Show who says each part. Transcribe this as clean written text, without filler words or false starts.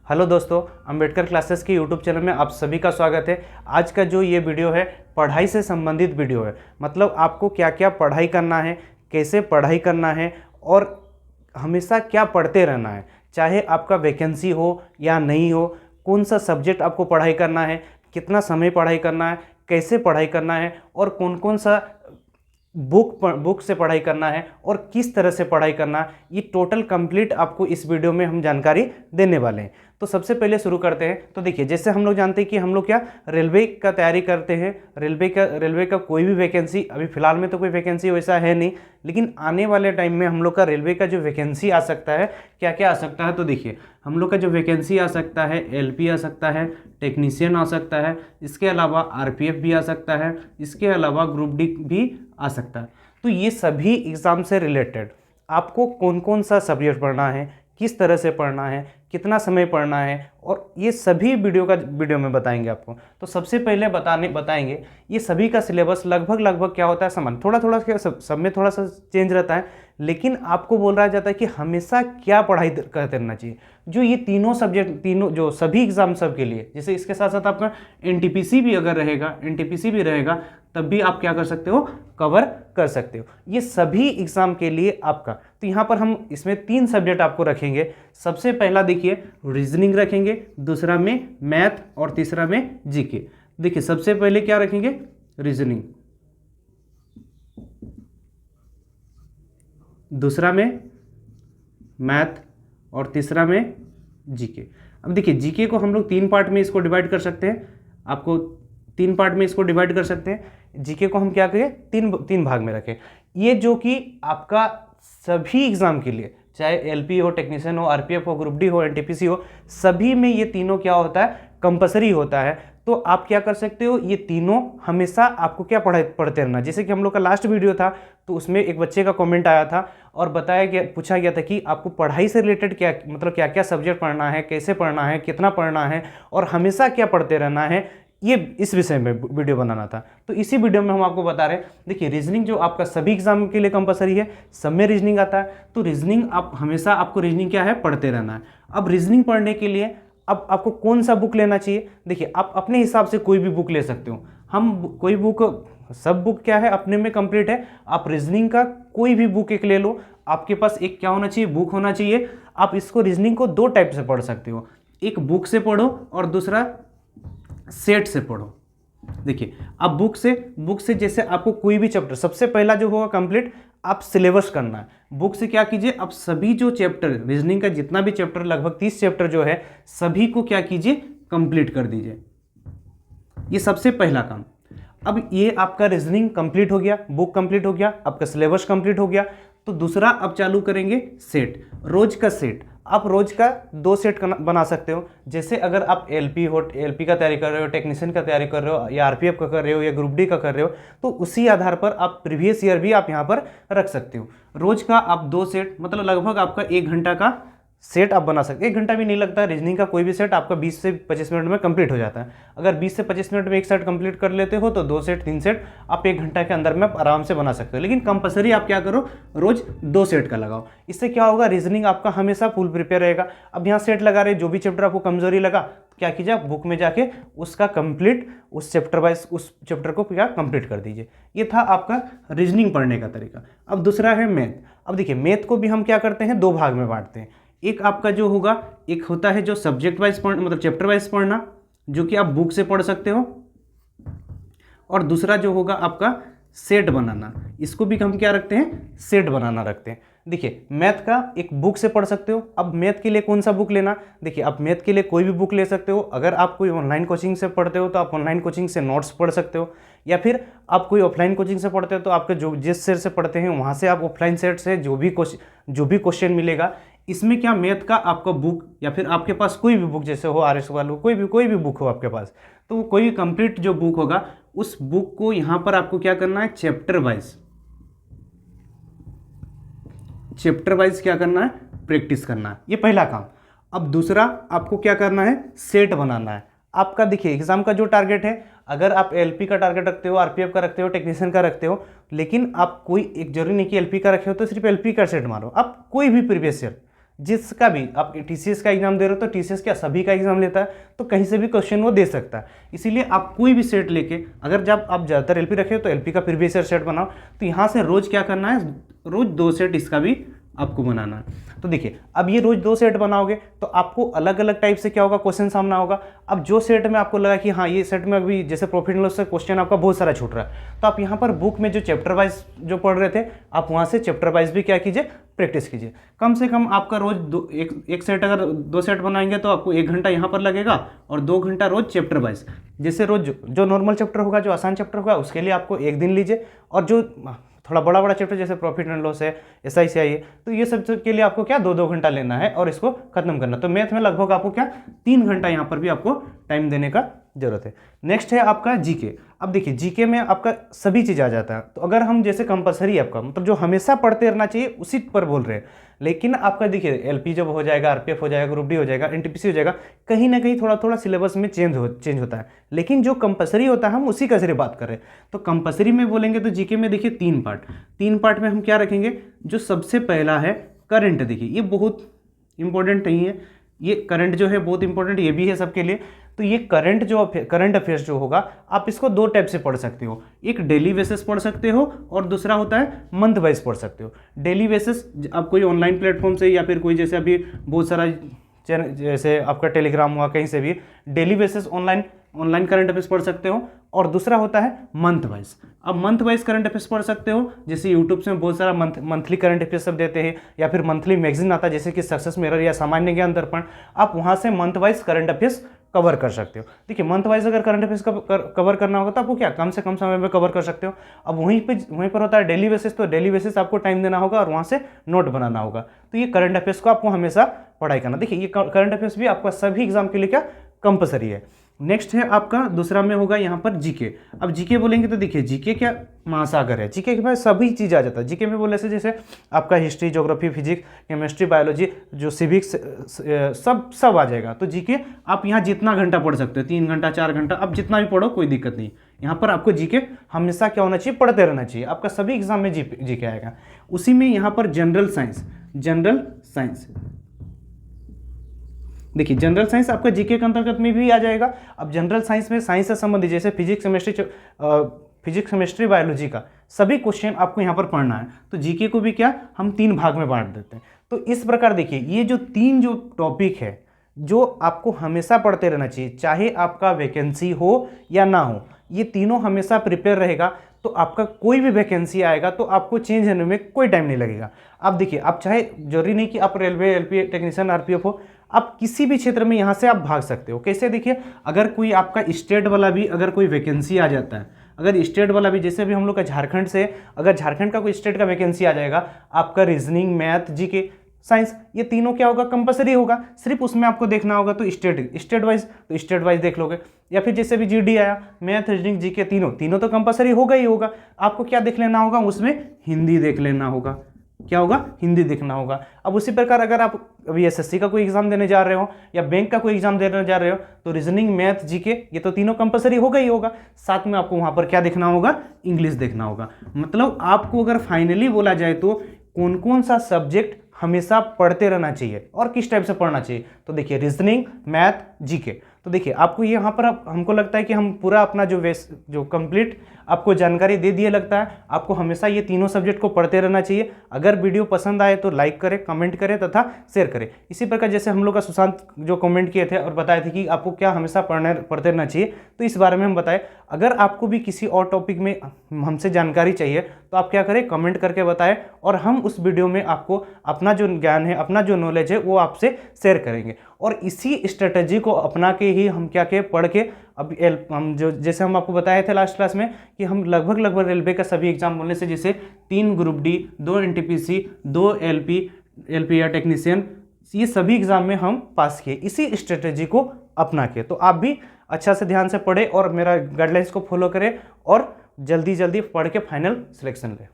Speaker 1: Hello दोस्तों, Ambedkar classes के YouTube channel में आप सभी का स्वागत है। आज का जो ये वीडियो है पढ़ाई से संबंधित वीडियो है। मतलब आपको क्या क्या पढ़ाई करना है, कैसे पढ़ाई करना है और हमेशा क्या पढ़ते रहना है, चाहे आपका वैकेंसी हो या नहीं हो, कौन सा सब्जेक्ट आपको पढ़ाई करना है, कितना समय पढ़ाई करना है, कैसे पढ़ाई करना है और कौन कौन सा बुक से पढ़ाई करना है और किस तरह से पढ़ाई करना है, ये टोटल कंप्लीट आपको इस वीडियो में हम जानकारी देने वाले हैं। तो सबसे पहले शुरू करते हैं। तो देखिए, जैसे हम लोग जानते हैं कि हम लोग क्या रेलवे का तैयारी करते हैं। रेलवे का कोई भी वैकेंसी, अभी फिलहाल में तो कोई वैकेंसी वैसा है नहीं, लेकिन आने वाले टाइम में हम लोग का रेलवे का जो वैकेंसी आ सकता है, क्या क्या आ सकता है। तो देखिए, हम लोग का जो वैकेंसी आ सकता है, एलपी आ सकता है, टेक्नीशियन आ सकता है, इसके अलावा आरपीएफ भी आ सकता है, इसके अलावा ग्रुप डी भी आ सकता है। तो ये सभी एग्ज़ाम से रिलेटेड आपको कौन कौन सा सब्जेक्ट पढ़ना है, किस तरह से पढ़ना है, कितना समय पढ़ना है, और ये सभी वीडियो में बताएंगे आपको। तो सबसे पहले बताएंगे ये सभी का सिलेबस लगभग क्या होता है समान, थोड़ा थोड़ा सब में थोड़ा सा चेंज रहता है, लेकिन आपको बोल रहा जाता है कि हमेशा क्या पढ़ाई करते रहना चाहिए। जो ये तीनों सब्जेक्ट, तीनों जो सभी एग्जाम सब के लिए, जैसे इसके साथ साथ आपका एनटीपीसी भी अगर रहेगा, एनटीपीसी भी रहेगा, तब भी आप क्या कर सकते हो, कवर कर सकते हो। ये सभी एग्जाम के लिए आपका, तो यहाँ पर हम इसमें 3 सब्जेक्ट आपको रखेंगे। सबसे पहला देखिए रीजनिंग रखेंगे, दूसरा में मैथ और तीसरा में जीके। देखिए सबसे पहले क्या रखेंगे, रीजनिंग, दूसरा में मैथ और तीसरा में जीके। अब देखिए, जीके को हम लोग 3 पार्ट में इसको डिवाइड कर सकते हैं। आपको 3 पार्ट में इसको डिवाइड कर सकते हैं। जीके को हम क्या करें, तीन भाग में रखें। ये जो कि आपका सभी एग्जाम के लिए, चाहे एलपी हो, टेक्नीशियन हो, आरपीएफ हो, ग्रुप डी हो, एनटीपीसी हो, सभी में ये तीनों क्या होता है, कंपलसरी होता है। तो आप क्या कर सकते हो, ये तीनों हमेशा आपको क्या पढ़ते रहना। जैसे कि हम लोग का लास्ट वीडियो था, तो उसमें एक बच्चे का कमेंट आया था और पूछा गया था कि आपको पढ़ाई से रिलेटेड क्या, मतलब क्या क्या सब्जेक्ट पढ़ना है, कैसे पढ़ना है, कितना पढ़ना है और हमेशा क्या पढ़ते रहना है, ये इस विषय में वीडियो बनाना था। तो इसी वीडियो में हम आपको बता रहे हैं। देखिए, रीजनिंग जो आपका सभी एग्जाम के लिए कंपलसरी है, सब में रीजनिंग आता है। तो रीजनिंग आप हमेशा, आपको रीजनिंग क्या है, पढ़ते रहना है। अब रीजनिंग पढ़ने के लिए अब आपको कौन सा बुक लेना चाहिए। देखिए, आप अपने हिसाब से कोई भी बुक ले सकते हो। कोई बुक, सब बुक क्या है, अपने में कंप्लीट है। आप रीजनिंग का कोई भी बुक एक ले लो। आपके पास एक क्या होना चाहिए, बुक होना चाहिए। आप इसको रीजनिंग को 2 टाइप से पढ़ सकते हो, एक बुक से पढ़ो और दूसरा सेट से पढ़ो। देखिए, अब बुक से जैसे आपको कोई भी चैप्टर, सबसे पहला जो होगा कंप्लीट, आप सिलेबस करना है। बुक से क्या कीजिए, आप सभी जो चैप्टर, रीजनिंग का जितना भी चैप्टर, लगभग 30 चैप्टर जो है, सभी को क्या कीजिए, कंप्लीट कर दीजिए। ये सबसे पहला काम। अब ये आपका रीजनिंग कंप्लीट हो गया, बुक कंप्लीट हो गया, आपका सिलेबस कंप्लीट हो गया। तो दूसरा अब चालू करेंगे सेट, रोज का सेट। आप रोज का 2 सेट बना सकते हो। जैसे अगर आप एलपी का तैयारी कर रहे हो, टेक्नीशियन का तैयारी कर रहे हो, या आरपीएफ का कर रहे हो, या ग्रुप डी का कर रहे हो, तो उसी आधार पर आप प्रीवियस ईयर भी आप यहाँ पर रख सकते हो। रोज का आप 2 सेट, मतलब लगभग आपका 1 घंटा का सेट आप बना सकते हैं। 1 घंटा भी नहीं लगता। रीजनिंग का कोई भी सेट आपका 20 से 25 मिनट में कंप्लीट हो जाता है। अगर 20 से 25 मिनट में एक सेट कंप्लीट कर लेते हो, तो 2 सेट 3 सेट आप 1 घंटा के अंदर में आप आराम से बना सकते हो। लेकिन कंपलसरी आप क्या करो, रोज 2 सेट का लगाओ। इससे क्या होगा, रीजनिंग आपका हमेशा फुल प्रिपेयर रहेगा। अब यहाँ सेट लगा रहे, जो भी चैप्टर आपको कमजोरी लगा, क्या कीजिए, आप बुक में जाके उसका कंप्लीट, उस चैप्टर वाइज उस चैप्टर को क्या कंप्लीट कर दीजिए। ये था आपका रीजनिंग पढ़ने का तरीका। अब दूसरा है मैथ। अब देखिए, मैथ को भी हम क्या करते हैं, 2 भाग में बांटते हैं। एक आपका जो होगा, एक होता है जो सब्जेक्ट वाइज पढ़ना, मतलब चैप्टर वाइज पढ़ना, जो कि आप बुक से पढ़ सकते हो, और दूसरा जो होगा आपका सेट बनाना। इसको भी हम क्या रखते हैं, सेट बनाना रखते हैं। देखिए, मैथ का एक बुक से पढ़ सकते हो। अब मैथ के लिए कौन सा बुक लेना, देखिए, आप मैथ के लिए कोई भी बुक ले सकते हो। अगर आप कोई ऑनलाइन कोचिंग से पढ़ते हो, तो आप ऑनलाइन कोचिंग से नोट्स पढ़ सकते हो, या फिर आप कोई ऑफलाइन कोचिंग से पढ़ते हो, तो आपके जो जिस सेट से पढ़ते हैं, वहाँ से आप ऑफलाइन सेट से जो भी क्वेश्चन मिलेगा, इसमें क्या मैथ का आपका बुक, या फिर आपके पास कोई भी बुक, जैसे हो आरएस वालों, कोई भी बुक हो आपके पास, तो कोई भी कंप्लीट जो बुक होगा, उस बुक को यहाँ पर आपको क्या करना है, चैप्टर वाइज क्या करना है, प्रैक्टिस करना है। ये पहला काम। अब दूसरा आपको क्या करना है, सेट बनाना है। आपका देखिए, एग्जाम का जो टारगेट है, अगर आप एलपी का टारगेट रखते हो, आरपीएफ का रखते हो, टेक्नीशियन का रखते हो, लेकिन आप कोई एक जरूरी नहीं कि एलपी का रखे हो तो सिर्फ एलपी का सेट मारो। आप कोई भी प्रीवियस ईयर, जिसका भी आप टीसीएस का एग्जाम दे रहे हो तो टीसीएस का सभी का एग्जाम लेता है, तो कहीं से भी क्वेश्चन वो दे सकता है। इसीलिए आप कोई भी सेट लेके, अगर जब आप ज़्यादातर एलपी रखे हो तो एलपी का प्रीवियस ईयर सेट बनाओ, तो यहाँ से रोज क्या करना है, रोज 2 सेट इसका भी आपको बनाना है। तो देखिए अब ये रोज 2 सेट बनाओगे तो आपको अलग अलग टाइप से क्या होगा, क्वेश्चन सामना होगा। अब जो सेट में आपको लगा कि हाँ ये सेट में अभी जैसे प्रॉफिट एंड लॉस से क्वेश्चन आपका बहुत सारा छूट रहा है, तो आप यहाँ पर बुक में जो चैप्टर वाइज जो पढ़ रहे थे, आप वहाँ से चैप्टर वाइज भी क्या कीजिए, प्रैक्टिस कीजिए। कम से कम आपका रोज एक सेट, अगर 2 सेट बनाएंगे तो आपको 1 घंटा यहाँ पर लगेगा और 2 घंटा रोज चैप्टर वाइज। जैसे रोज जो नॉर्मल चैप्टर होगा, जो आसान चैप्टर होगा, उसके लिए आपको 1 दिन लीजिए, और जो थोड़ा बड़ा बड़ा चैप्टर जैसे प्रॉफिट एंड लॉस है, SICI है, तो ये सब के लिए आपको क्या 2-2 घंटा लेना है और इसको खत्म करना। तो मैथ में लगभग आपको क्या 3 घंटा यहाँ पर भी आपको टाइम देने का जरूरत है। नेक्स्ट है आपका जीके। अब देखिए जीके में आपका सभी चीज़ आ जाता है, तो अगर हम जैसे कंपलसरी आपका मतलब जो हमेशा पढ़ते रहना चाहिए उसी पर बोल रहे हैं, लेकिन आपका देखिए एलपी जब हो जाएगा, आरपीएफ हो जाएगा, ग्रुप डी हो जाएगा, एनटीपीसी हो जाएगा, कहीं ना कहीं थोड़ा थोड़ा सिलेबस में चेंज होता है, लेकिन जो कंपलसरी होता है हम उसी का सिर्फ बात कर रहे हैं। तो कंपलसरी में बोलेंगे तो जीके में देखिए 3 पार्ट में हम क्या रखेंगे। जो सबसे पहला है करंट, देखिए ये बहुत इंपॉर्टेंट नहीं है, ये करंट जो है बहुत इंपॉर्टेंट ये भी है सबके लिए। तो ये करंट अफेयर्स जो होगा, आप इसको 2 टाइप से पढ़ सकते हो, एक डेली बेसिस पढ़ सकते हो और दूसरा होता है मंथ वाइज पढ़ सकते हो। डेली बेसिस आप कोई ऑनलाइन प्लेटफॉर्म से या फिर कोई जैसे अभी बहुत सारा जैसे आपका टेलीग्राम हुआ, कहीं से भी daily basis online current affairs पढ़ सकते हो, और दूसरा होता है मंथ वाइज। अब मंथ वाइज करंट अफेयर्स पढ़ सकते हो, जैसे यूट्यूब से बहुत सारा मंथली करंट अफेयर्स सब देते हैं, या फिर मंथली मैगजीन आता है जैसे कि सक्सेस मिरर या सामान्य ज्ञान दर्पण, आप वहां से month wise current affairs cover कर सकते हो। देखिए मंथ वाइज अगर करंट अफेयर्स कवर करना होगा तो आपको क्या कम से कम समय में कवर कर सकते हो। अब वहीं पर होता है डेली बेसिस, तो डेली बेसिस आपको टाइम देना होगा और वहां से नोट बनाना होगा। तो ये करंट अफेयर्स को आपको हमेशा पढ़ाई करना। देखिए ये करंट अफेयर्स भी आपका सभी एग्जाम के लिए क्या कंपलसरी है। नेक्स्ट है आपका दूसरा में होगा यहाँ पर जीके। अब जीके बोलेंगे तो देखिए जीके क्या महासागर है, जीके के पास सभी चीज़ आ जाता है। जीके में बोलने से जैसे आपका history, geography, physics, chemistry, biology, जो सिविक्स सब आ जाएगा। तो जीके आप यहाँ जितना घंटा पढ़ सकते हो, 3 घंटा 4 घंटा, आप जितना भी पढ़ो कोई दिक्कत नहीं। यहाँ पर आपको जीके हमेशा क्या होना चाहिए, पढ़ते रहना चाहिए। आपका सभी एग्जाम में जीके आएगा। उसी में यहाँ पर जनरल साइंस देखिए जनरल साइंस आपका जीके के अंतर्गत में भी आ जाएगा। अब जनरल साइंस में साइंस से संबंधित जैसे फिजिक्स, केमिस्ट्री, बायोलॉजी का सभी क्वेश्चन आपको यहाँ पर पढ़ना है। तो जीके को भी क्या हम 3 भाग में बांट देते हैं। तो इस प्रकार देखिए ये जो 3 जो टॉपिक है जो आपको हमेशा पढ़ते रहना चाहिए, चाहे आपका वैकेंसी हो या ना हो, ये तीनों हमेशा प्रिपेयर रहेगा। तो आपका कोई भी वैकेंसी आएगा तो आपको चेंज होने में कोई टाइम नहीं लगेगा। आप देखिए आप चाहे जरूरी नहीं कि आप रेलवे, एलपी टेक्नीशियन, आरपीएफ हो, आप किसी भी क्षेत्र में यहाँ से आप भाग सकते हो। कैसे देखिए, अगर कोई आपका स्टेट वाला भी अगर कोई वैकेंसी आ जाता है, अगर स्टेट वाला भी जैसे भी हम लोग का झारखंड से, अगर झारखंड का कोई स्टेट का वैकेंसी आ जाएगा, आपका रीजनिंग, मैथ, जीके, साइंस, ये तीनों क्या होगा, कंपलसरी होगा। सिर्फ उसमें आपको देखना होगा तो स्टेट वाइज देख लोगे, या फिर जैसे भी जीडी आया, मैथ, रीजनिंग, जीके, तीनों तो कंपलसरी होगा ही होगा। आपको क्या देख लेना होगा, उसमें हिंदी देख लेना होगा। क्या होगा, हिंदी देखना होगा। अब उसी प्रकार अगर आप अभी एसएससी का कोई एग्जाम देने जा रहे हो या बैंक का कोई एग्जाम देने जा रहे हो, तो रीजनिंग, मैथ, जीके ये तो तीनों कंपलसरी होगा ही होगा। साथ में आपको वहां पर क्या देखना होगा, इंग्लिश देखना होगा। मतलब आपको अगर फाइनली बोला जाए तो कौन कौन सा सब्जेक्ट हमेशा पढ़ते रहना चाहिए और किस टाइप से पढ़ना चाहिए, तो देखिए रीजनिंग, मैथ, जीके। तो देखिए आपको यहाँ पर हमको लगता है कि हम पूरा अपना जो कंप्लीट आपको जानकारी दे दिए लगता है। आपको हमेशा ये तीनों सब्जेक्ट को पढ़ते रहना चाहिए। अगर वीडियो पसंद आए तो लाइक करें, कमेंट करें तथा शेयर करें। इसी प्रकार जैसे हम लोग का सुशांत जो कमेंट किए थे और बताए थे कि आपको क्या हमेशा पढ़ते रहना चाहिए, तो इस बारे में हम बताएं। अगर आपको भी किसी और टॉपिक में हमसे जानकारी चाहिए तो आप क्या करें, कमेंट करके बताएं, और हम उस वीडियो में आपको अपना जो ज्ञान है, अपना जो नॉलेज है वो आपसे शेयर करेंगे। और इसी स्ट्रेटजी को अपना के ही हम क्या के पढ़ के अब हम जो जैसे हम आपको बताए थे लास्ट क्लास में कि हम लगभग रेलवे का सभी एग्जाम बोलने से जैसे 3 ग्रुप डी, 2 एनटीपीसी, 2 एलपी या टेक्नीशियन, ये सभी एग्जाम में हम पास किए इसी स्ट्रेटजी को अपना के। तो आप भी अच्छा से ध्यान से पढ़े और मेरा गाइडलाइंस को फॉलो करें और जल्दी पढ़ के फाइनल सिलेक्शन लें।